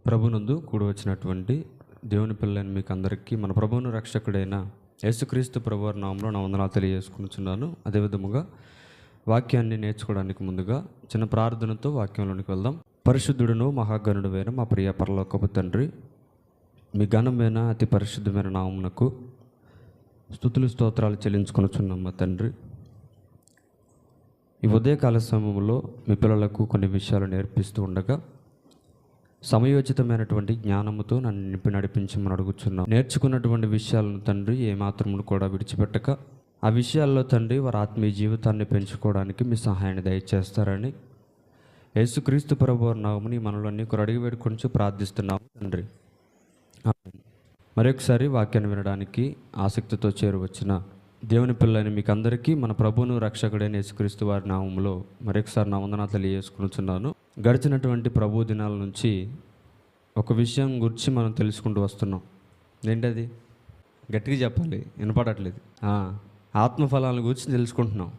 ప్రభునందు కూడి వచ్చినటువంటి దేవుని పిల్లలైన మీకు అందరికీ మన ప్రభువును రక్షకుడైన యేసుక్రీస్తు ప్రభువారి నామములో నా వందనాలు తెలియజేసుకుంటున్నాను. అదేవిధముగా వాక్యాన్ని నేర్చుకోవడానికి ముందుగా చిన్న ప్రార్థనతో వాక్యంలోనికి వెళ్దాం. పరిశుద్ధుడును మహాగణుడువైన మా ప్రియ పరలోకపు తండ్రి, మీ ఘనమైన అతి పరిశుద్ధమైన నామమునకు స్తుతులు స్తోత్రాలు చెల్లించుకొనుచున్నాం. మా తండ్రి, ఈ ఉదయకాల సమయంలో మీ పిల్లలకు కొన్ని విషయాలు నేర్పిస్తూ ఉండగా సమయోచితమైనటువంటి జ్ఞానముతో నన్ను నింపి నడిపించమని అడుగుచున్నాం. నేర్చుకున్నటువంటి విషయాలను తండ్రి ఏమాత్రమును కూడా విడిచిపెట్టక ఆ విషయాల్లో తండ్రి వారి ఆత్మీయ జీవితాన్ని పెంచుకోవడానికి మీ సహాయాన్ని దయచేస్తారని యేసుక్రీస్తు ప్రభువారి నామమున మనలోని అడిగి వేడుకొని ప్రార్థిస్తున్నాము తండ్రి. మరొకసారి వాక్యాన్ని వినడానికి ఆసక్తితో చేరువచ్చిన దేవుని పిల్లలని మీకు అందరికీ మన ప్రభువును రక్షకుడైన యేసుక్రీస్తు వారి నామములో మరొకసారి నా వందనాలు తెలియజేసుకుంటున్నాను. గడిచినటువంటి ప్రభు దినాల నుంచి ఒక విషయం గురించి మనం తెలుసుకుంటూ వస్తున్నాం. ఏంటది? గట్టిగా చెప్పాలి, వినపడట్లేదు. ఆత్మఫలాల గురించి తెలుసుకుంటున్నాం.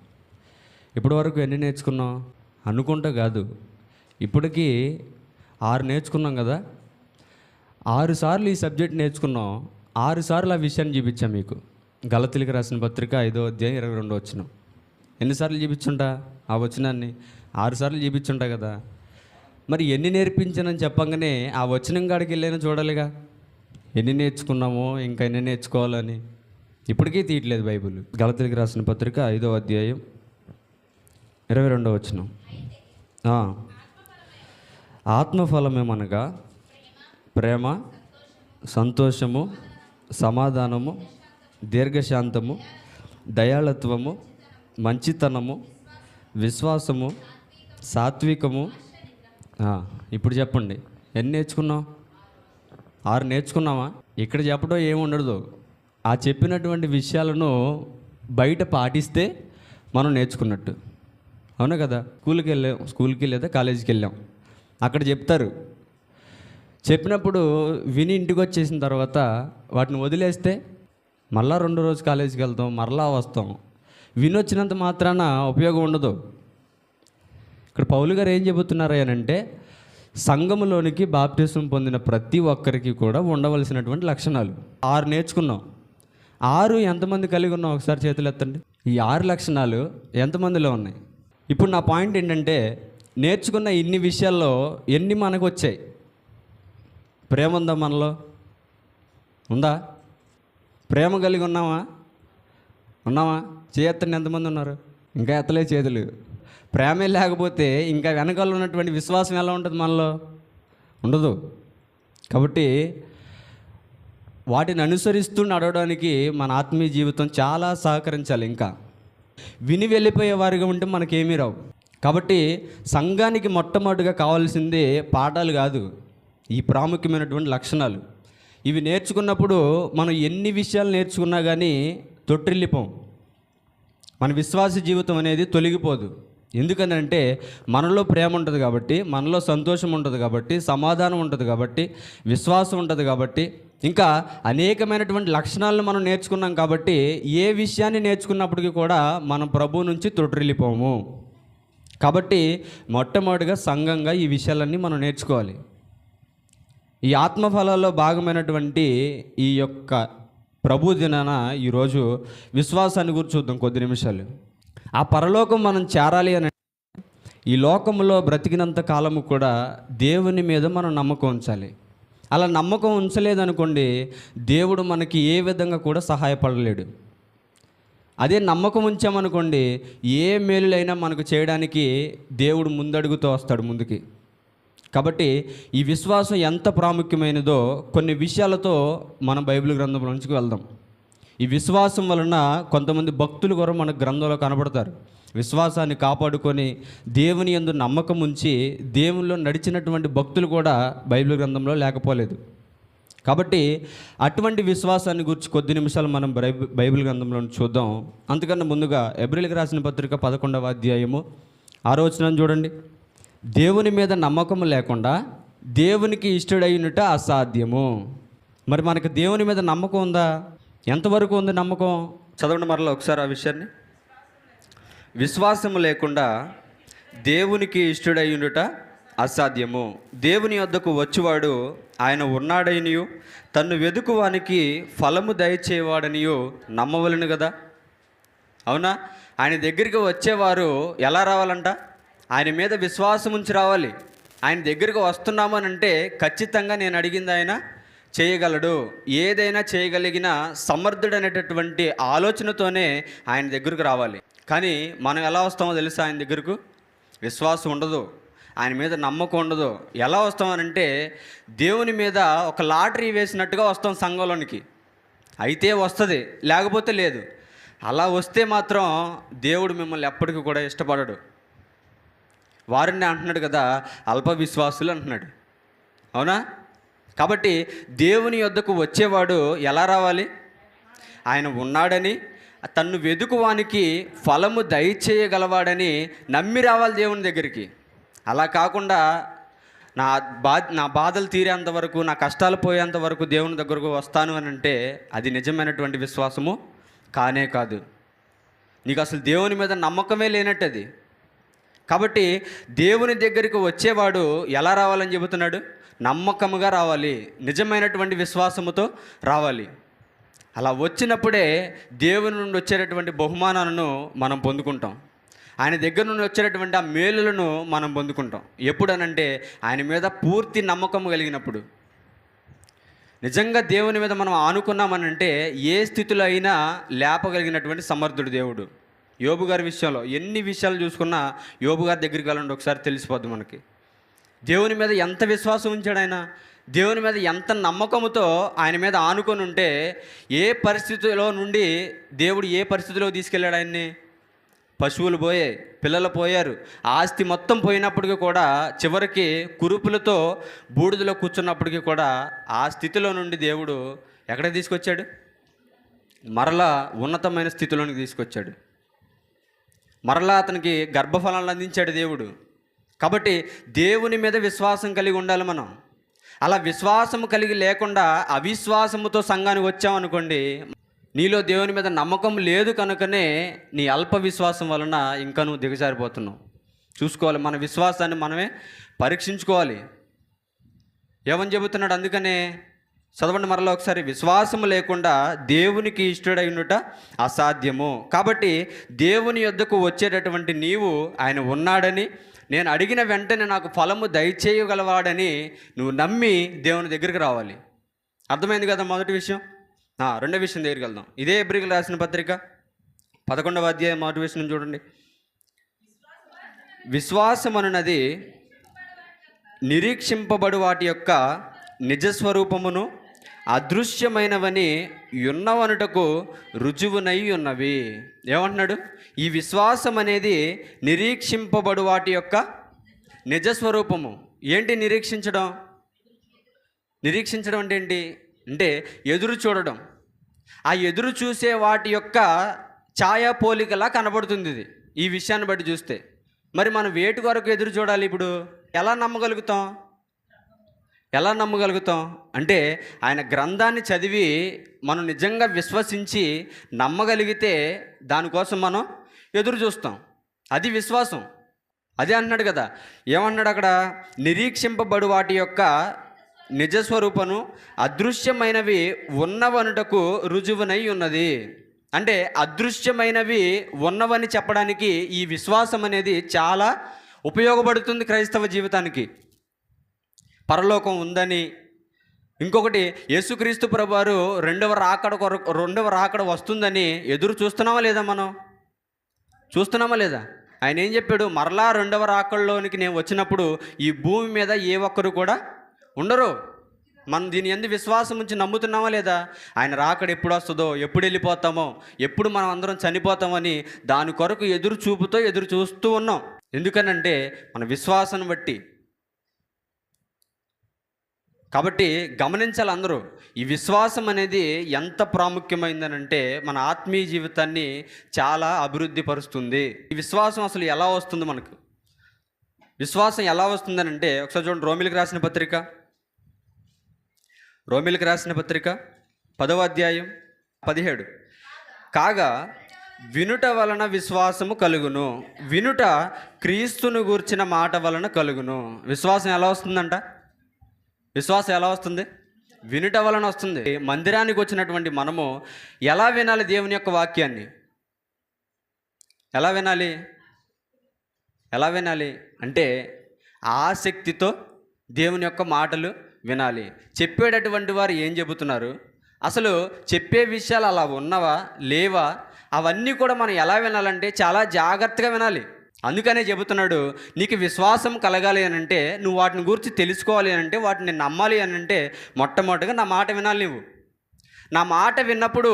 ఇప్పటి వరకు ఎన్ని నేర్చుకున్నాం అనుకుంటా కాదు, ఇప్పటికీ 6 నేర్చుకున్నాం కదా. 6 సార్లు ఈ సబ్జెక్ట్ నేర్చుకున్నాం. 6 సార్లు ఆ విషయాన్ని చూపించాం మీకు. గలతీయులకు రాసిన పత్రిక 5వ అధ్యాయం 22వ వచనం. ఎన్నిసార్లు చూపించుంటా ఆ వచనాన్ని? 6 సార్లు చూపించుంటా కదా. మరి ఎన్ని నేర్పించానని చెప్పంగానే ఆ వచనం కాడికి వెళ్ళైనా చూడాలిగా ఎన్ని నేర్చుకున్నామో, ఇంకా ఎన్ని నేర్చుకోవాలని. ఇప్పటికీ తీయట్లేదు బైబిల్. గలతీయులకు రాసిన పత్రిక 5వ అధ్యాయం 22వ వచనం. ఆత్మఫలమేమనగా ప్రేమ, సంతోషము, సమాధానము, దీర్ఘశాంతము, దయాళత్వము, మంచితనము, విశ్వాసము, సాత్వికము. ఇప్పుడు చెప్పండి, ఎన్ని నేర్చుకున్నాం? 6 నేర్చుకున్నామా? ఇక్కడ చెప్పడం ఏముండదు. ఆ చెప్పినటువంటి విషయాలను బయట పాటిస్తే మనం నేర్చుకున్నట్టు. అవునా కదా? స్కూల్కి లేదా కాలేజీకి వెళ్ళాం, అక్కడ చెప్తారు. చెప్పినప్పుడు విని ఇంటికి వచ్చేసిన తర్వాత వాటిని వదిలేస్తే మళ్ళా 2వ రోజు కాలేజీకి వెళ్తాం, మరలా వస్తాం. వినొచ్చినంత మాత్రాన ఉపయోగం ఉండదు. ఇక్కడ పౌలు గారు ఏం చెబుతున్నారు అంటే, సంఘములోనికి బాప్టిజం పొందిన ప్రతి ఒక్కరికి కూడా ఉండవలసినటువంటి లక్షణాలు 6 నేర్చుకున్నాం. 6 ఎంతమంది కలిగి ఉన్నాం? ఒకసారి చేతులు ఎత్తండి. ఈ 6 లక్షణాలు ఎంతమందిలో ఉన్నాయి? ఇప్పుడు నా పాయింట్ ఏంటంటే, నేర్చుకున్న ఇన్ని విషయాల్లో ఎన్ని మనకు వచ్చాయి? ప్రేమ ఉందా మనలో? ఉందా? ప్రేమ కలిగి ఉన్నామా? చేయెత్తండి. ఎంతమంది ఉన్నారు? ఇంకా ఎత్తలే చేతులు. ప్రేమే లేకపోతే ఇంకా వెనకాల ఉన్నటువంటి విశ్వాసం ఎలా ఉంటుంది? మనలో ఉండదు. కాబట్టి వాటిని అనుసరిస్తూ నడవడానికి మన ఆత్మీయ జీవితం చాలా సహకరించాలి. ఇంకా విని వెళ్ళిపోయే వారిగా ఉంటే మనకేమీ రావు. కాబట్టి సంఘానికి మొట్టమొదటిగా కావాల్సింది పాఠాలు కాదు, ఈ ప్రాముఖ్యమైనటువంటి లక్షణాలు. ఇవి నేర్చుకున్నప్పుడు మనం ఎన్ని విషయాలు నేర్చుకున్నా కానీ తొట్టిల్లిపోం. మన విశ్వాస జీవితం అనేది తొలగిపోదు. ఎందుకనంటే మనలో ప్రేమ ఉంటుంది కాబట్టి, మనలో సంతోషం ఉంటుంది కాబట్టి, సమాధానం ఉంటుంది కాబట్టి, విశ్వాసం ఉంటుంది కాబట్టి, ఇంకా అనేకమైనటువంటి లక్షణాలను మనం నేర్చుకున్నాం కాబట్టి ఏ విషయాన్ని నేర్చుకున్నప్పటికీ కూడా మనం ప్రభువు నుంచి తొట్టిల్లిపోము. కాబట్టి మొట్టమొదటిగా సంఘంగా ఈ విషయాలన్నీ మనం నేర్చుకోవాలి. ఈ ఆత్మఫలాల్లో భాగమైనటువంటి ఈ యొక్క ప్రభు దినాన ఈరోజు విశ్వాసాన్ని గురించి చూద్దాం కొద్ది నిమిషాలు. ఆ పరలోకం మనం చేరాలి అని ఈ లోకంలో బ్రతికినంత కాలము కూడా దేవుని మీద మనం నమ్మకం ఉంచాలి. అలా నమ్మకం ఉంచలేదనుకోండి, దేవుడు మనకి ఏ విధంగా కూడా సహాయపడలేడు. అదే నమ్మకం ఉంచామనుకోండి, ఏ మేలులైనా మనకు చేయడానికి దేవుడు ముందడుగుతూ వస్తాడు ముందుకి. కాబట్టి ఈ విశ్వాసం ఎంత ప్రాముఖ్యమైనదో కొన్ని విషయాలతో మనం బైబిల్ గ్రంథంలోంచి వెళ్దాం. ఈ విశ్వాసం వలన కొంతమంది భక్తులు కూడా మన గ్రంథంలో కనబడతారు. విశ్వాసాన్ని కాపాడుకొని దేవుని యందు నమ్మకం ఉంచి దేవునిలో నడిచినటువంటి భక్తులు కూడా బైబిల్ గ్రంథంలో లేకపోలేదు. కాబట్టి అటువంటి విశ్వాసాన్ని గురించి కొద్ది నిమిషాలు మనం బైబిల్ గ్రంథంలో చూద్దాం. అంతకన్నా ముందుగా ఎబ్రిల్కి రాసిన పత్రిక 11వ అధ్యాయము 6వ వచనం చూడండి. దేవుని మీద నమ్మకం లేకుండా దేవునికి ఇష్టడైనట అసాధ్యము. మరి మనకు దేవుని మీద నమ్మకం ఉందా? ఎంతవరకు ఉంది నమ్మకం? చదవండి మరలా ఒకసారి ఆ విషయాన్ని. విశ్వాసము లేకుండా దేవునికి ఇష్టడైనట అసాధ్యము. దేవుని యొద్దకు వచ్చువాడు ఆయన ఉన్నాడనియు తన్ను వెదుకువానికి ఫలము దయచేవాడనియు నమ్మవలను కదా. అవునా? ఆయన దగ్గరికి వచ్చేవారు ఎలా రావాలంట? ఆయన మీద విశ్వాసం ఉంచి రావాలి. ఆయన దగ్గరికి వస్తున్నామనంటే ఖచ్చితంగా నేను అడిగింది ఆయన చేయగలడు, ఏదైనా చేయగలిగిన సమర్థుడనేటటువంటి ఆలోచనతోనే ఆయన దగ్గరకు రావాలి. కానీ మనం ఎలా వస్తామో తెలుసా? ఆయన దగ్గరకు విశ్వాసం ఉండదు, ఆయన మీద నమ్మకం ఉండదు. ఎలా వస్తామనంటే దేవుని మీద ఒక లాటరీ వేసినట్టుగా వస్తాం సంఘంలోనికి. అయితే వస్తుంది, లేకపోతే లేదు. అలా వస్తే మాత్రం దేవుడు మిమ్మల్ని ఎప్పటికీ కూడా ఇష్టపడడు. వారిని అంటున్నాడు కదా, అల్ప విశ్వాసులు అంటున్నాడు. అవునా? కాబట్టి దేవుని యొద్దకు వచ్చేవాడు ఎలా రావాలి? ఆయన ఉన్నాడని, తన్ను వెదుకువానికి ఫలము దయచేయగలవాడని నమ్మి రావాలి దేవుని దగ్గరికి. అలా కాకుండా నా బాధలు తీరేంత వరకు, నా కష్టాలు పోయేంత వరకు దేవుని దగ్గరకు వస్తాను అని అంటే అది నిజమైనటువంటి విశ్వాసము కానే కాదు. నీకు అసలు దేవుని మీద నమ్మకమే లేనట్టది. కాబట్టి దేవుని దగ్గరికి వచ్చేవాడు ఎలా రావాలని చెబుతున్నాడు? నమ్మకముగా రావాలి, నిజమైనటువంటి విశ్వాసముతో రావాలి. అలా వచ్చినప్పుడే దేవుని నుండి వచ్చేటటువంటి బహుమానాలను మనం పొందుకుంటాం. ఆయన దగ్గర నుండి వచ్చేటటువంటి ఆ మేలులను మనం పొందుకుంటాం. ఎప్పుడనంటే ఆయన మీద పూర్తి నమ్మకం కలిగినప్పుడు. నిజంగా దేవుని మీద మనం ఆనుకున్నామనంటే ఏ స్థితిలో అయినా లేపగలిగినటువంటి సమర్థుడు దేవుడు. యోబు గారి విషయంలో ఎన్ని విషయాలు చూసుకున్నా యోబు గారి దగ్గరికి వెళ్ళండి, ఒకసారి తెలిసిపోద్ది మనకి. దేవుని మీద ఎంత విశ్వాసం ఉంచాడు ఆయన, దేవుని మీద ఎంత నమ్మకంతో ఆయన మీద ఆనుకొని ఉంటే ఏ పరిస్థితిలో నుండి దేవుడు ఏ పరిస్థితిలో తీసుకెళ్ళాడు ఆయన్ని? పశువులు పోయాయి, పిల్లలు పోయారు, ఆస్తి మొత్తం పోయినప్పటికీ కూడా చివరికి కురుపులతో బూడిదలో కూర్చున్నప్పటికీ కూడా ఆ స్థితిలో నుండి దేవుడు ఎక్కడికి తీసుకొచ్చాడు? మరలా ఉన్నతమైన స్థితిలోనికి తీసుకొచ్చాడు. మరలా అతనికి గర్భఫలాలను అందించాడు దేవుడు. కాబట్టి దేవుని మీద విశ్వాసం కలిగి ఉండాలి మనం. అలా విశ్వాసం కలిగి లేకుండా అవిశ్వాసముతో సంఘానికి వచ్చామనుకోండి, నీలో దేవుని మీద నమ్మకం లేదు కనుకనే నీ అల్ప విశ్వాసం వలన ఇంకా నువ్వు దిగజారిపోతున్నావు. చూసుకోవాలి, మన విశ్వాసాన్ని మనమే పరీక్షించుకోవాలి. ఏమని చెబుతున్నాడు? అందుకనే చదవండి మరలా ఒకసారి. విశ్వాసము లేకుండా దేవునికి ఇష్టడైనట అసాధ్యము. కాబట్టి దేవుని యొద్దకు వచ్చేటటువంటి నీవు ఆయన ఉన్నాడని, నేను అడిగిన వెంటనే నాకు ఫలము దయచేయగలవాడని నువ్వు నమ్మి దేవుని దగ్గరికి రావాలి. అర్థమైంది కదా మొదటి విషయం. రెండో విషయం దగ్గరికి వెళ్దాం. ఇదే హెబ్రీయులకు రాసిన పత్రిక 11వ అధ్యాయం మొదటి విషయం చూడండి. విశ్వాసమనున్నది నిరీక్షింపబడు వాటి యొక్క నిజస్వరూపమును అదృశ్యమైనవని ఉన్నవనుటకు రుజువునై ఉన్నవి. ఏమంటున్నాడు? ఈ విశ్వాసం అనేది నిరీక్షింపబడు వాటి యొక్క నిజస్వరూపము. ఏంటి నిరీక్షించడం? నిరీక్షించడం అంటే ఏంటి అంటే ఎదురు చూడడం. ఆ ఎదురు చూసే వాటి యొక్క ఛాయా పోలికలా కనబడుతుంది ఇది, ఈ విషయాన్ని బట్టి చూస్తే. మరి మనం వేటి వరకు ఎదురు చూడాలి? ఇప్పుడు ఎలా నమ్మగలుగుతాం అంటే ఆయన గ్రంథాన్ని చదివి మనం నిజంగా విశ్వసించి నమ్మగలిగితే దానికోసం మనం ఎదురు చూస్తాం. అది విశ్వాసం. అదే అంటున్నాడు కదా. ఏమన్నాడు అక్కడ? నిరీక్షింపబడు వాటి యొక్క నిజస్వరూపను అదృశ్యమైనవి ఉన్నవనుటకు రుజువునై ఉన్నది. అంటే అదృశ్యమైనవి ఉన్నవని చెప్పడానికి ఈ విశ్వాసం అనేది చాలా ఉపయోగపడుతుంది క్రైస్తవ జీవితానికి. పరలోకం ఉందని, ఇంకొకటి యేసుక్రీస్తు ప్రభువారు రెండవ రాకడ వస్తుందని ఎదురు చూస్తున్నామా లేదా? మనం చూస్తున్నామా లేదా? ఆయన ఏం చెప్పాడు? మరలా రెండవ రాకడలోనికి నేను వచ్చినప్పుడు ఈ భూమి మీద ఏ ఒక్కరు కూడా ఉండరు. మనం దీని యందు విశ్వాసం ఉంచి నమ్ముతున్నామా లేదా? ఆయన రాకడ ఎప్పుడు వస్తుందో, ఎప్పుడు వెళ్ళిపోతామో, ఎప్పుడు మనం అందరం చనిపోతామని దాని కొరకు ఎదురు చూస్తూ ఉన్నాం. ఎందుకనంటే మన విశ్వాసాన్ని బట్టి. కాబట్టి గమనించాలి అందరూ, ఈ విశ్వాసం అనేది ఎంత ప్రాముఖ్యమైందనంటే మన ఆత్మీయ జీవితాన్ని చాలా అభివృద్ధి పరుస్తుంది. ఈ విశ్వాసం అసలు ఎలా వస్తుంది? మనకు విశ్వాసం ఎలా వస్తుందనంటే ఒకసారి చూడండి. రోమిలకు రాసిన పత్రిక 10వ అధ్యాయం 17. కాగా వినుట వలన విశ్వాసము కలుగును. వినుట క్రీస్తును గూర్చిన మాట వలన కలుగును. విశ్వాసం ఎలా వస్తుందంట? విశ్వాసం ఎలా వస్తుంది? వినుట వలన వస్తుంది. మందిరానికి వచ్చినటువంటి మనము ఎలా వినాలి దేవుని యొక్క వాక్యాన్ని? ఎలా వినాలి? ఎలా వినాలి అంటే ఆసక్తితో దేవుని యొక్క మాటలు వినాలి. చెప్పేటటువంటి వారు ఏం చెబుతున్నారు, అసలు చెప్పే విషయాలు అలా ఉన్నవా లేవా, అవన్నీ కూడా మనం ఎలా వినాలంటే చాలా జాగ్రత్తగా వినాలి. అందుకనే చెబుతున్నాడు, నీకు విశ్వాసం కలగాలి అని అంటే, నువ్వు వాటిని గురించి తెలుసుకోవాలి అని అంటే, వాటిని నమ్మాలి అని అంటే మొట్టమొదటిగా నా మాట వినాలి. నువ్వు నా మాట విన్నప్పుడు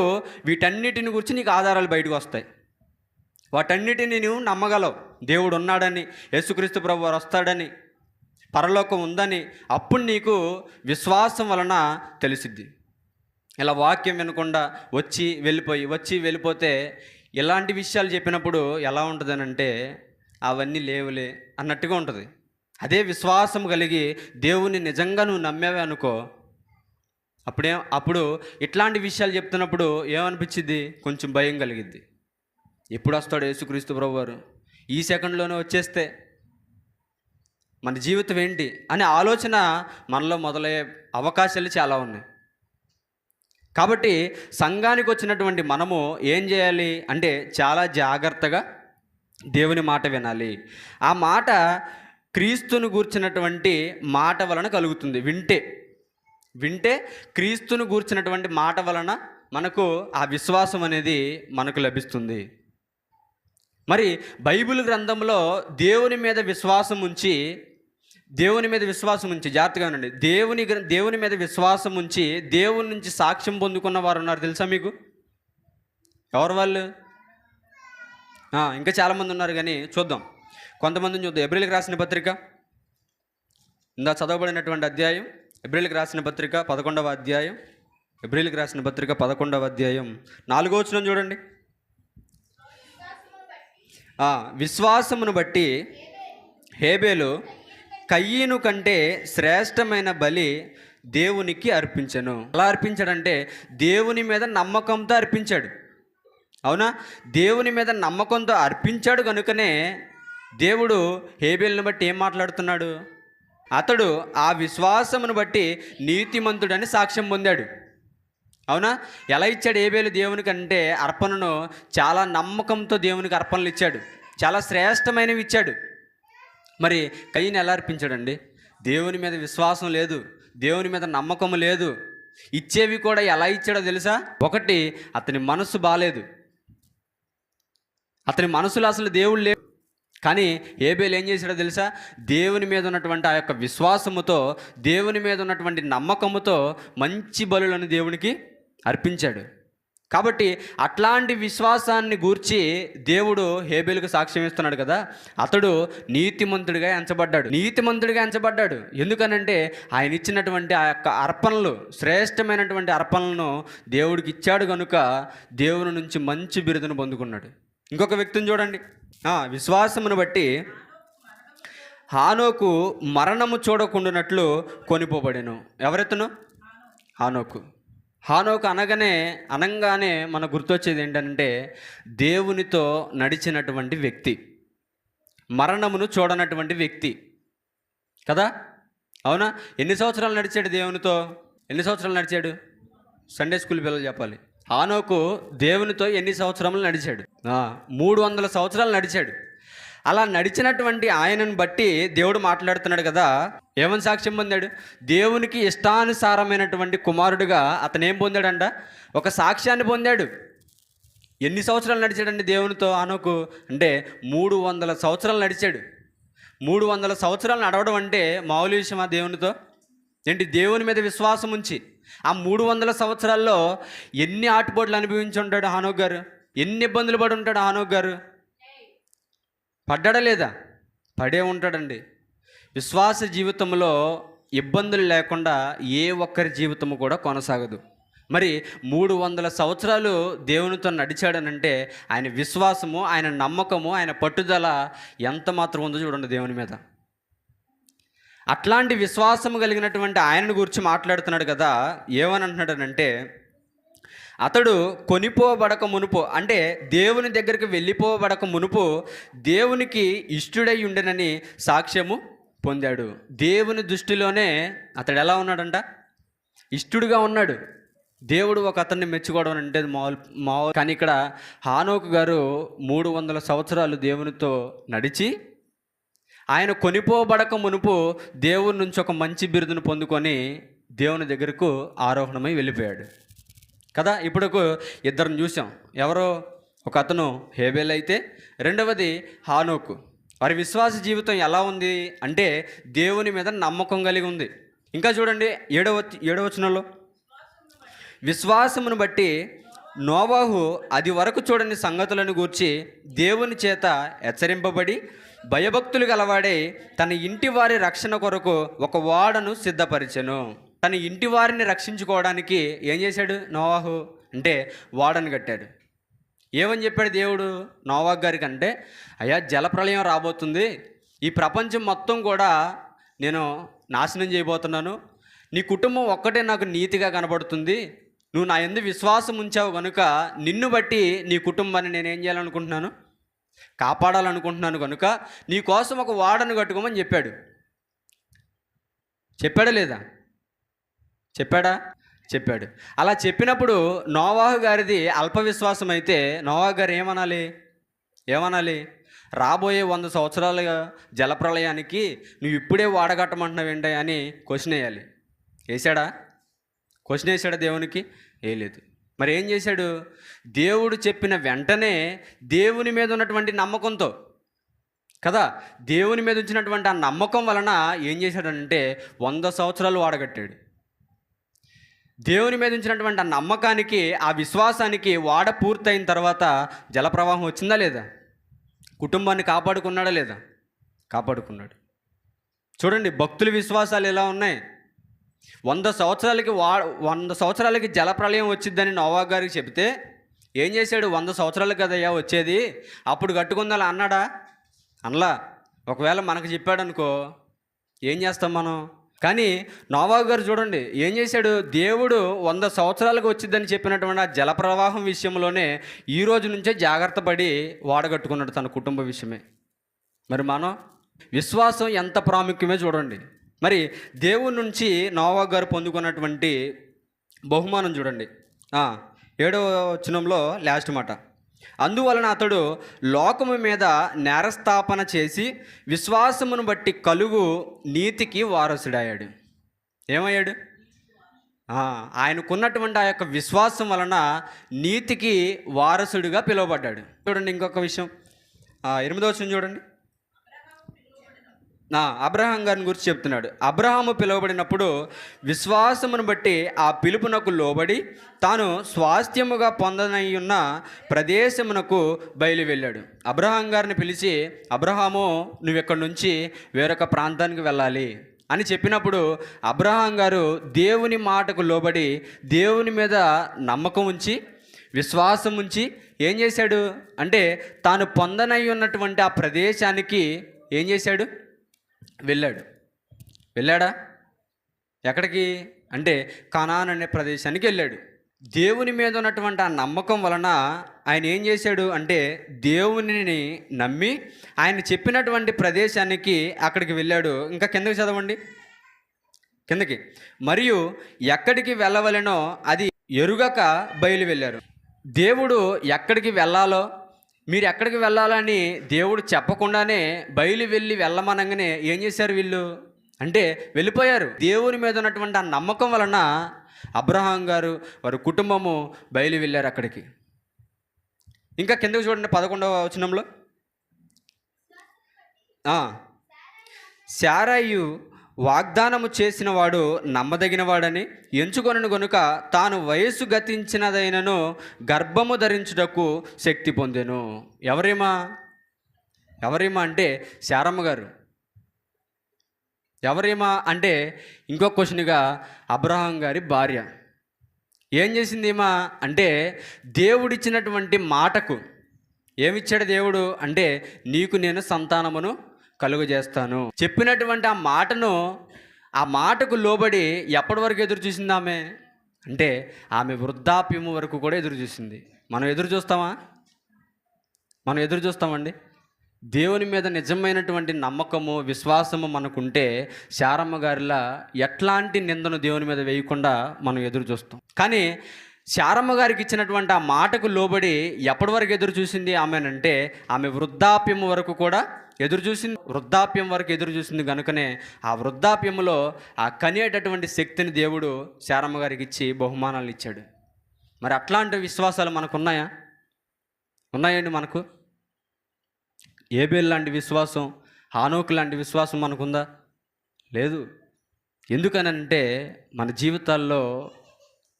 వీటన్నిటిని గురించి నీకు ఆధారాలు బయటకు వస్తాయి. వాటన్నిటిని నువ్వు నమ్మగలవు. దేవుడు ఉన్నాడని, యేసుక్రీస్తు ప్రభువు వారు వస్తాడని, పరలోకం ఉందని. అప్పుడు నీకు విశ్వాసం వలన తెలిసిద్ది. ఇలా వాక్యం వినకుండా వచ్చి వెళ్ళిపోతే ఇలాంటి విషయాలు చెప్పినప్పుడు ఎలా ఉంటుందని అంటే, అవన్నీ లేవులే అన్నట్టుగా ఉంటుంది. అదే విశ్వాసం కలిగి దేవుని నిజంగా నువ్వు నమ్మేవే అనుకో, అప్పుడు ఇట్లాంటి విషయాలు చెప్తున్నప్పుడు ఏమనిపించిద్ది? కొంచెం భయం కలిగిద్ది. ఎప్పుడు వస్తాడు యేసుక్రీస్తు ప్రభువారు? ఈ సెకండ్లోనే వచ్చేస్తే మన జీవితం ఏంటి అనే ఆలోచన మనలో మొదలయ్యే అవకాశాలు చాలా ఉన్నాయి. కాబట్టి సంఘానికి వచ్చినటువంటి మనము ఏం చేయాలి అంటే, చాలా జాగ్రత్తగా దేవుని మాట వినాలి. ఆ మాట క్రీస్తును గూర్చినటువంటి మాట వలన కలుగుతుంది. వింటే క్రీస్తును గూర్చినటువంటి మాట వలన మనకు ఆ విశ్వాసం అనేది మనకు లభిస్తుంది. మరి బైబిల్ గ్రంథంలో దేవుని మీద విశ్వాసం ఉంచి జాగ్రత్తగా ఉండండి. దేవుని మీద విశ్వాసం ఉంచి దేవుని నుంచి సాక్ష్యం పొందుకున్న వారు ఉన్నారు, తెలుసా మీకు? ఎవరు వాళ్ళు? ఇంకా చాలామంది ఉన్నారు, కానీ చూద్దాం. కొంతమందిని చూద్దాం. ఎబ్రిల్కి రాసిన పత్రిక, ఇందా చదవబడినటువంటి అధ్యాయం, ఎబ్రిల్కి రాసిన పత్రిక 11వ అధ్యాయం, ఎబ్రిల్కి రాసిన పత్రిక 11వ అధ్యాయం 4వ వచనం చూడండి. విశ్వాసమును బట్టి హేబేలు కయ్యను కంటే శ్రేష్టమైన బలి దేవునికి అర్పించెను. ఎలా అర్పించాడంటే, దేవుని మీద నమ్మకంతో అర్పించాడు. అవునా? దేవుని మీద నమ్మకంతో అర్పించాడు కనుకనే దేవుడు హేబేలును బట్టి ఏం మాట్లాడుతున్నాడు? అతడు ఆ విశ్వాసమును బట్టి నీతిమంతుడని సాక్ష్యం పొందాడు. అవునా? ఎలా ఇచ్చాడు హేబేలు దేవునికి అంటే, అర్పణను చాలా నమ్మకంతో దేవునికి అర్పణలు ఇచ్చాడు, చాలా శ్రేష్టమైనవి ఇచ్చాడు. మరి కయ్యను ఎలా అర్పించాడండి? దేవుని మీద విశ్వాసం లేదు, దేవుని మీద నమ్మకం లేదు. ఇచ్చేవి కూడా ఎలా ఇచ్చాడో తెలుసా? ఒకటి, అతని మనసు బాలేదు, అతని మనసులో అసలు దేవుడు లేవు. కానీ హేబేలు ఏం చేశాడో తెలుసా? దేవుని మీద ఉన్నటువంటి ఆ యొక్క విశ్వాసముతో, దేవుని మీద ఉన్నటువంటి నమ్మకముతో మంచి బలులను దేవునికి అర్పించాడు. కాబట్టి అట్లాంటి విశ్వాసాన్ని గూర్చి దేవుడు హేబేలుకు సాక్ష్యం ఇస్తున్నాడు కదా. అతడు నీతిమంతుడిగా ఎంచబడ్డాడు. ఎందుకనంటే ఆయన ఇచ్చినటువంటి ఆ యొక్క అర్పణలు, శ్రేష్టమైనటువంటి అర్పణలను దేవుడికి ఇచ్చాడు కనుక దేవుని నుంచి మంచి బిరుదును పొందుకున్నాడు. ఇంకొక వ్యక్తిని చూడండి. విశ్వాసమును బట్టి హానోకు మరణము చూడకుండానట్లు కొనిపోబడెను. ఎవరెత్తను? హానోకు అనగానే మనకు గుర్తొచ్చేది ఏంటంటే, దేవునితో నడిచినటువంటి వ్యక్తి, మరణమును చూడనటువంటి వ్యక్తి కదా. అవునా? ఎన్ని సంవత్సరాలు నడిచాడు దేవునితో? ఎన్ని సంవత్సరాలు నడిచాడు? సండే స్కూల్ పిల్లలు చెప్పాలి. హానోకు దేవునితో ఎన్ని సంవత్సరాలు నడిచాడు? 300 సంవత్సరాలు నడిచాడు. అలా నడిచినటువంటి ఆయనను బట్టి దేవుడు మాట్లాడుతున్నాడు కదా. ఏమని సాక్ష్యం పొందాడు? దేవునికి ఇష్టానుసారమైనటువంటి కుమారుడుగా అతను ఏం పొందాడంట? ఒక సాక్ష్యాన్ని పొందాడు. ఎన్ని సంవత్సరాలు నడిచాడండి దేవునితో హానోకు అంటే? 300 సంవత్సరాలు నడిచాడు. 300 సంవత్సరాలు నడవడం అంటే మామూలు విషయమా దేవునితో? ఏంటి? దేవుని మీద విశ్వాసం ఉంచి ఆ 300 సంవత్సరాల్లో ఎన్ని ఆటుపోట్లు అనుభవించి ఉంటాడు హానోకు గారు? ఎన్ని ఇబ్బందులు పడి ఉంటాడు హానోకు గారు? పడ్డాడా లేదా? పడే ఉంటాడండి. విశ్వాస జీవితంలో ఇబ్బందులు లేకుండా ఏ ఒక్కరి జీవితము కూడా కొనసాగదు. మరి 300 సంవత్సరాలు దేవునితో నడిచాడనంటే ఆయన విశ్వాసము, ఆయన నమ్మకము, ఆయన పట్టుదల ఎంత మాత్రం ఉందో చూడండి దేవుని మీద. అట్లాంటి విశ్వాసము కలిగినటువంటి ఆయనను గురించి మాట్లాడుతున్నాడు కదా. ఏమని అంటున్నాడనంటే, అతడు కొనిపోబడక మునుపు, అంటే దేవుని దగ్గరికి వెళ్ళిపోబడక మునుపు దేవునికి ఇష్టుడై ఉండనని సాక్ష్యము పొందాడు. దేవుని దృష్టిలోనే అతడు ఎలా ఉన్నాడంట? ఇష్టుడుగా ఉన్నాడు. దేవుడు ఒక అతన్ని మెచ్చుకోవడం అంటే మామూలు. కానీ ఇక్కడ హానోకు గారు 300 సంవత్సరాలు దేవునితో నడిచి ఆయన కొనిపోబడక మునుపు దేవుని నుంచి ఒక మంచి బిరుదును పొందుకొని దేవుని దగ్గరకు ఆరోహణమై వెళ్ళిపోయాడు కదా. ఇప్పుడు ఇద్దరిని చూసాం. ఎవరో? ఒక అతను హేబేల్ అయితే, రెండవది హానోకు. వారి విశ్వాస జీవితం ఎలా ఉంది అంటే దేవుని మీద నమ్మకం కలిగి ఉంది. ఇంకా చూడండి, ఏడవ వచనంలో, విశ్వాసమును బట్టి నోవాహు అది వరకు చూడని సంగతులను గూర్చి దేవుని చేత హెచ్చరింపబడి భయభక్తులు గలవాడే తన ఇంటి వారి రక్షణ కొరకు ఒక ఓడను సిద్ధపరిచెను. తన ఇంటి వారిని రక్షించుకోవడానికి ఏం చేశాడు నోవాహు అంటే ఓడను కట్టాడు. ఏమని చెప్పాడు దేవుడు నోవాహు గారికి అంటే, అయ్యా జలప్రళయం రాబోతుంది, ఈ ప్రపంచం మొత్తం కూడా నేను నాశనం చేయబోతున్నాను, నీ కుటుంబం ఒక్కటే నాకు నీతిగా కనబడుతుంది, నువ్వు నా యందు విశ్వాసం ఉంచావు కనుక నిన్ను బట్టి నీ కుటుంబాన్ని నేనేం చేయాలనుకుంటున్నాను, కాపాడాలనుకుంటున్నాను కనుక నీ కోసం ఒక ఓడను కట్టుకోమని చెప్పాడు. చెప్పాడా లేదా? చెప్పాడు. అలా చెప్పినప్పుడు నోవాహు గారిది అల్ప విశ్వాసం అయితే నోవాహు గారు ఏమనాలి? రాబోయే 100 సంవత్సరాలుగా జలప్రళయానికి నువ్వు ఇప్పుడే ఓడగట్టమంటున్నావు ఏంటి అని క్వశ్చన్ వేయాలి. క్వశ్చన్ వేసాడా దేవునికి? వేయలేదు. మరి ఏం చేశాడు? దేవుడు చెప్పిన వెంటనే దేవుని మీద ఉన్నటువంటి నమ్మకంతో కదా, దేవుని మీద ఉంచినటువంటి ఆ నమ్మకం వలన ఏం చేశాడంటే 100 సంవత్సరాలు వాడగట్టాడు. దేవుని మీద ఉంచినటువంటి ఆ నమ్మకానికి, ఆ విశ్వాసానికి వాడ పూర్తయిన తర్వాత జలప్రవాహం వచ్చిందా లేదా? కుటుంబాన్ని కాపాడుకున్నాడా లేదా? కాపాడుకున్నాడు. చూడండి భక్తుల విశ్వాసాలు ఎలా ఉన్నాయి. 100 సంవత్సరాలకి జలప్రళయం వచ్చిద్దని నోవాహు గారికి చెబితే ఏం చేశాడు? 100 సంవత్సరాలు కదయ్యా వచ్చేది, అప్పుడు కట్టుకుందా అన్నాడా? అనలా. ఒకవేళ మనకు చెప్పాడు అనుకో ఏం చేస్తాం మనం? కానీ నోవాహు గారు చూడండి ఏం చేశాడు? దేవుడు 100 సంవత్సరాలకు వచ్చిద్దని చెప్పినటువంటి ఆ జలప్రవాహం విషయంలోనే ఈ రోజు నుంచే జాగ్రత్త పడి వాడగట్టుకున్నాడు తన కుటుంబ విషయమే. మరి మనం విశ్వాసం ఎంత ప్రాముఖ్యమే చూడండి. మరి దేవుని నుంచి నోవాహు గారు పొందుకున్నటువంటి బహుమానం చూడండి. 7వ వచనంలో లాస్ట్ మాట, అందువలన అతడు లోకము మీద నేరస్థాపన చేసి విశ్వాసమును బట్టి కలుగు నీతికి వారసుడయ్యాడు. ఏమయ్యాడు? ఆయనకున్నటువంటి ఆ యొక్క విశ్వాసం వలన నీతికి వారసుడిగా పిలువబడ్డాడు. చూడండి ఇంకొక విషయం, 8వ వచనం చూడండి. అబ్రహాం గారిని గురించి చెప్తున్నాడు. అబ్రహాము పిలువబడినప్పుడు విశ్వాసమును బట్టి ఆ పిలుపునకు లోబడి తాను స్వాస్థ్యముగా పొందనయ్యున్న ప్రదేశమునకు బయలు వెళ్ళాడు. అబ్రహాం గారిని పిలిచి, అబ్రహాము నువ్వు ఇక్కడి నుంచి వేరొక ప్రాంతానికి వెళ్ళాలి అని చెప్పినప్పుడు అబ్రహాం గారు దేవుని మాటకు లోబడి దేవుని మీద నమ్మకం ఉంచి విశ్వాసం ఉంచి ఏం చేశాడు అంటే తాను పొందనై ఉన్నటువంటి ఆ ప్రదేశానికి ఏం చేశాడు? వెళ్ళాడా? ఎక్కడికి అంటే కనాన్ అనే ప్రదేశానికి వెళ్ళాడు. దేవుని మీద ఉన్నటువంటి ఆ నమ్మకం వలన ఆయన ఏం చేశాడు అంటే దేవునిని నమ్మి ఆయన చెప్పినటువంటి ప్రదేశానికి అక్కడికి వెళ్ళాడు. ఇంకా కిందకి చదవండి, కిందకి. మరియు ఎక్కడికి వెళ్ళవలెనో అది ఎరుగక బయలు వెళ్ళారు. దేవుడు ఎక్కడికి వెళ్ళాలో, మీరు ఎక్కడికి వెళ్ళాలని దేవుడు చెప్పకుండానే బయలు వెళ్ళమనగానే ఏం చేశారు వీళ్ళు అంటే వెళ్ళిపోయారు. దేవుని మీద ఉన్నటువంటి ఆ నమ్మకం వలన అబ్రహాం గారు వారి కుటుంబము బయలు వెళ్ళారు అక్కడికి. ఇంకా కిందకు చూడండి 11వ వచనంలో, శారాయు వాగ్దానము చేసిన వాడు నమ్మదగినవాడని ఎంచుకొనను గనుక తాను వయస్సు గతించినదైనను గర్భము ధరించుటకు శక్తి పొందెను. ఎవరేమా అంటే శారమ్మ గారు. ఎవరేమా అంటే ఇంకో క్వశ్చన్గా అబ్రహాం గారి భార్య. ఏం చేసింది ఏమా అంటే దేవుడిచ్చినటువంటి మాటకు ఏమిచ్చాడు దేవుడు అంటే నీకు నేను సంతానమును కలుగజేస్తాను చెప్పినటువంటి ఆ మాటకు లోబడి ఎప్పటి వరకు ఎదురు చూసింది ఆమె అంటే ఆమె వృద్ధాప్యము వరకు కూడా ఎదురు చూసింది. మనం ఎదురు చూస్తామా? మనం ఎదురు చూస్తామండి? దేవుని మీద నిజమైనటువంటి నమ్మకము, విశ్వాసము మనకుంటే శారమ్మ గారిలా ఎట్లాంటి నిందను దేవుని మీద వేయకుండా మనం ఎదురు చూస్తాం. కానీ శారమ్మ గారికి ఇచ్చినటువంటి ఆ మాటకు లోబడి ఎప్పటి వరకు ఎదురు చూసింది ఆమెనంటే, ఆమె వృద్ధాప్యము వరకు కూడా ఎదురు చూసింది. వృద్ధాప్యం వరకు ఎదురు చూసింది కనుకనే ఆ వృద్ధాప్యములో ఆ కనేటటువంటి శక్తిని దేవుడు శారమ్మ గారికి ఇచ్చి బహుమానాలు ఇచ్చాడు. మరి అట్లాంటి విశ్వాసాలు మనకు ఉన్నాయా? ఉన్నాయండి మనకు. ఏబేల్ లాంటి విశ్వాసం, హానోకు లాంటి విశ్వాసం మనకుందా? లేదు. ఎందుకనంటే మన జీవితాల్లో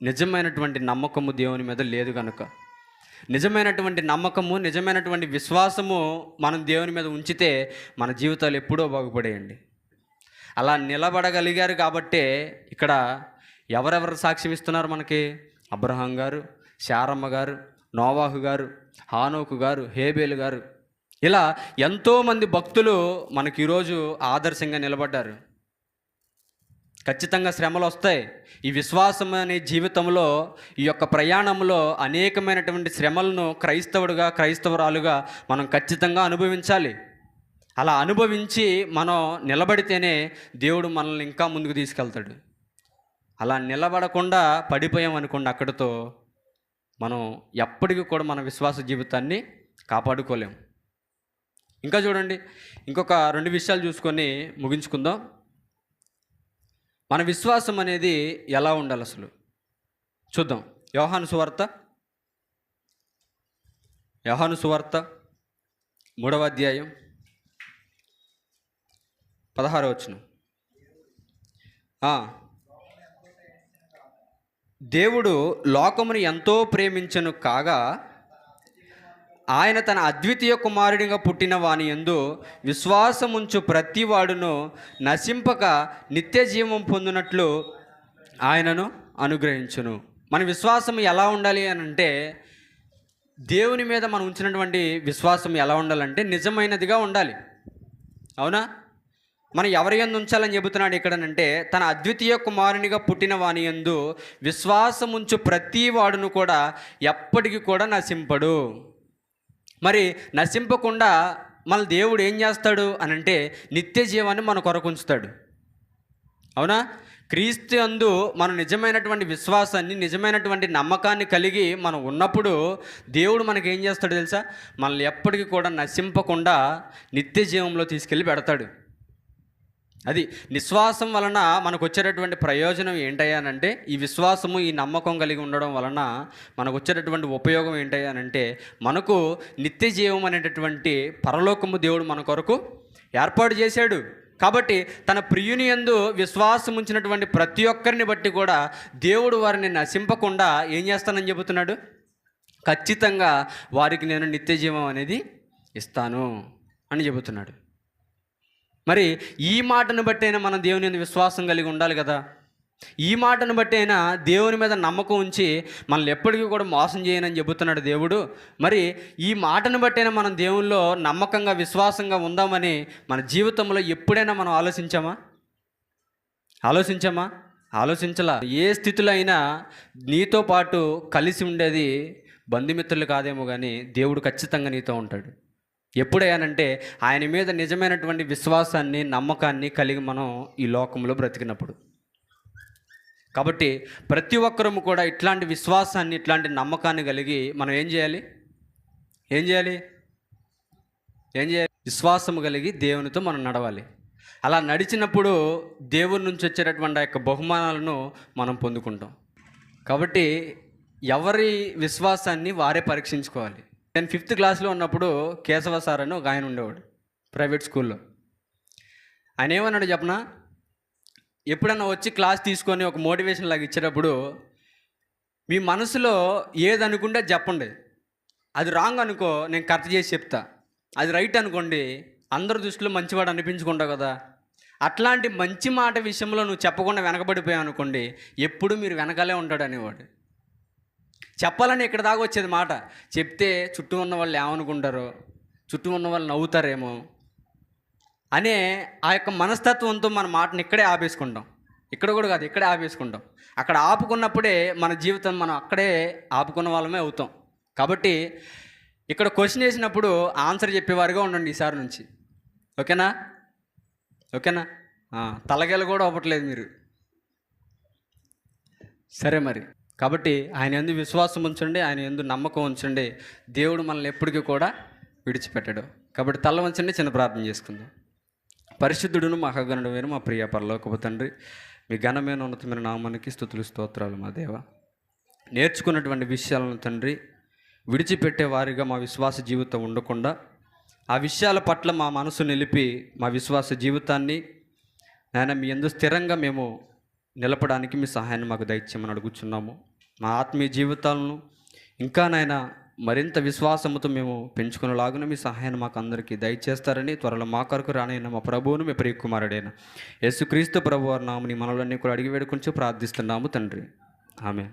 నిజమైనటువంటి నమ్మకము దేవుని మీద లేదు కనుక. నిజమైనటువంటి నమ్మకము, నిజమైనటువంటి విశ్వాసము మనం దేవుని మీద ఉంచితే మన జీవితాలు ఎప్పుడో బాగుపడేయండి. అలా నిలబడగలిగారు కాబట్టే ఇక్కడ ఎవరెవరు సాక్ష్యం ఇస్తున్నారు మనకి? అబ్రహాం గారు, శారమ్మ గారు, నోవాహు గారు, హానోకు గారు, హేబేలు గారు, ఇలా ఎంతోమంది భక్తులు మనకి ఈరోజు ఆదర్శంగా నిలబడ్డారు. ఖచ్చితంగా శ్రమలు వస్తాయి. ఈ విశ్వాసం అనే జీవితంలో, ఈ యొక్క ప్రయాణంలో అనేకమైనటువంటి శ్రమలను క్రైస్తవురాలుగా మనం ఖచ్చితంగా అనుభవించాలి. అలా అనుభవించి మనం నిలబడితేనే దేవుడు మనల్ని ఇంకా ముందుకు తీసుకెళ్తాడు. అలా నిలబడకుండా పడిపోయాం అనుకోండి, అక్కడితో మనం ఎప్పటికీ కూడా మన విశ్వాస జీవితాన్ని కాపాడుకోలేం. ఇంకా చూడండి, ఇంకొక 2 విషయాలు చూసుకొని ముగించుకుందాం. మన విశ్వాసం అనేది ఎలా ఉండాలి అసలు చూద్దాం. యోహాను సువార్త 3వ అధ్యాయం 16వ వచనం. దేవుడు లోకమును ఎంతో ప్రేమించెను కాగా ఆయన తన అద్వితీయ కుమారుడిగా పుట్టిన వాని యందు విశ్వాసముంచు ప్రతి వాడును నశింపక నిత్య జీవం పొందినట్లు ఆయనను అనుగ్రహించును. మన విశ్వాసం ఎలా ఉండాలి అని అంటే, దేవుని మీద మనం ఉంచినటువంటి విశ్వాసం ఎలా ఉండాలంటే నిజమైనదిగా ఉండాలి. అవునా? మనం ఎవరి యందు ఉంచాలని చెబుతున్నాడు ఇక్కడనంటే, తన అద్వితీయ కుమారునిగా పుట్టిన వాని యందు విశ్వాసముంచు ప్రతి వాడును కూడా ఎప్పటికీ కూడా నశింపడు. మరి నశింపకుండా మన దేవుడు ఏం చేస్తాడు అని అంటే, నిత్య జీవాన్ని మన కొరకు ఉంచుతాడు. అవునా? క్రీస్తు యందు మనం నిజమైనటువంటి విశ్వాసాన్ని, నిజమైనటువంటి నమ్మకాన్ని కలిగి మనం ఉన్నప్పుడు దేవుడు మనకి ఏం చేస్తాడు తెలుసా? మనల్ని ఎప్పటికీ కూడా నశింపకుండా నిత్య జీవంలో తీసుకెళ్ళి పెడతాడు. అది విశ్వాసం వలన మనకు వచ్చేటటువంటి ప్రయోజనం ఏంటయ్యానంటే, ఈ విశ్వాసము, ఈ నమ్మకం కలిగి ఉండడం వలన మనకు వచ్చేటటువంటి ఉపయోగం ఏంటయ్యానంటే, మనకు నిత్య జీవం అనేటటువంటి పరలోకము దేవుడు మన కొరకు ఏర్పాటు చేశాడు. కాబట్టి తన ప్రియుని యందు విశ్వాసం ఉంచినటువంటి ప్రతి ఒక్కరిని బట్టి కూడా దేవుడు వారిని నశింపకుండా ఏం చేస్తానని చెబుతున్నాడు? ఖచ్చితంగా వారికి నేను నిత్య జీవం అనేది ఇస్తాను అని చెబుతున్నాడు. మరి ఈ మాటను బట్టైనా మనం దేవుని మీద విశ్వాసం కలిగి ఉండాలి కదా. ఈ మాటను బట్టైనా దేవుని మీద నమ్మకం ఉంచి మనల్ని ఎప్పటికీ కూడా మోసం చేయనని చెబుతున్నాడు దేవుడు. మరి ఈ మాటను బట్టైనా మనం దేవునిలో నమ్మకంగా, విశ్వాసంగా ఉందామని మన జీవితంలో ఎప్పుడైనా మనం ఆలోచించలా. ఏ స్థితిలో అయినా నీతో పాటు కలిసి ఉండేది బంధుమిత్రులు కాదేమో కానీ దేవుడు ఖచ్చితంగా నీతో ఉంటాడు. ఎప్పుడయ్యానంటే ఆయన మీద నిజమైనటువంటి విశ్వాసాన్ని, నమ్మకాన్ని కలిగి మనం ఈ లోకంలో బ్రతికినప్పుడు. కాబట్టి ప్రతి ఒక్కరము కూడా ఇట్లాంటి విశ్వాసాన్ని, ఇట్లాంటి నమ్మకాన్ని కలిగి మనం ఏం చేయాలి? విశ్వాసము కలిగి దేవునితో మనం నడవాలి. అలా నడిచినప్పుడు దేవుని నుంచి వచ్చేటటువంటి ఆ యొక్క బహుమానాలను మనం పొందుకుంటాం. కాబట్టి ఎవరి విశ్వాసాన్ని వారే పరీక్షించుకోవాలి. నేను 5th క్లాస్లో ఉన్నప్పుడు కేశవ సార్ అని ఒక ఆయన ఉండేవాడు ప్రైవేట్ స్కూల్లో. ఆయన ఏమన్నాడు చెప్పనా, ఎప్పుడన్నా వచ్చి క్లాస్ తీసుకొని ఒక మోటివేషన్ లాగా ఇచ్చేటప్పుడు మీ మనసులో ఏదనుకుంటే చెప్పండి. అది రాంగ్ అనుకో, నేను కరెక్ట్ చేసి చెప్తా. అది రైట్ అనుకోండి, అందరి దృష్టిలో మంచివాడు అనిపించుకుంటావు కదా. అట్లాంటి మంచి మాట విషయంలో నువ్వు చెప్పకుండా వెనకబడిపోయావు అనుకోండి, ఎప్పుడు మీరు వెనకాలే ఉంటాడు అనేవాడు. చెప్పాలని ఇక్కడ దాకా వచ్చేది మాట. చెప్తే చుట్టూ ఉన్న వాళ్ళు ఏమనుకుంటారో, చుట్టూ ఉన్న వాళ్ళు నవ్వుతారేమో అనే ఆ యొక్క మనస్తత్వంతో మన మాటను ఇక్కడే ఆపేసుకుంటాం. ఇక్కడ కూడా కాదు, ఇక్కడే ఆపేసుకుంటాం. అక్కడ ఆపుకున్నప్పుడే మన జీవితం మనం అక్కడే ఆపుకున్న వాళ్ళమే అవుతాం. కాబట్టి ఇక్కడ క్వశ్చన్ వేసినప్పుడు ఆన్సర్ చెప్పేవారుగా ఉండండి ఈసారి నుంచి. ఓకేనా? ఓకేనా? తలగేలు కూడా అవ్వట్లేదు మీరు. సరే మరి. కాబట్టి ఆయన యందు విశ్వాసం ఉంచండి, ఆయన యందు నమ్మకం ఉంచండి. దేవుడు మనల్ని ఎప్పటికీ కూడా విడిచిపెట్టాడు. కాబట్టి తల వంచండి, చిన్న ప్రార్థన చేసుకుందాం. పరిశుద్ధుడును మహాగణుడైన మా ప్రియ పరలోకపు తండ్రి, మీ ఘనమైన ఉన్నతమైన నామానికి స్తుతులు స్తోత్రాలు మా దేవ. నేర్చుకున్నటువంటి విషయాలను తండ్రి విడిచిపెట్టే వారిగా మా విశ్వాస జీవితం ఉండకుండా ఆ విషయాల పట్ల మా మనసు నిలిపి మా విశ్వాస జీవితాన్ని నాయన మీ యందు స్థిరంగా మేము నిలపడానికి మీ సహాయాన్ని మాకు దయచేయమని అడుగుచున్నాము. మా ఆత్మీయ జీవితాలను ఇంకా నాయన మరింత విశ్వాసముతో మేము పెంచుకునేలాగున మీ సహాయాన్ని మాకు అందరికీ దయచేస్తారని త్వరలో మా కొరకు రానైన మా ప్రభువును మీ ప్రియకుమారుడైన యేసుక్రీస్తు ప్రభు వారి నామని మనలన్నీ కూడా అడిగి వేడుకొని ప్రార్థిస్తున్నాము తండ్రి. ఆమె.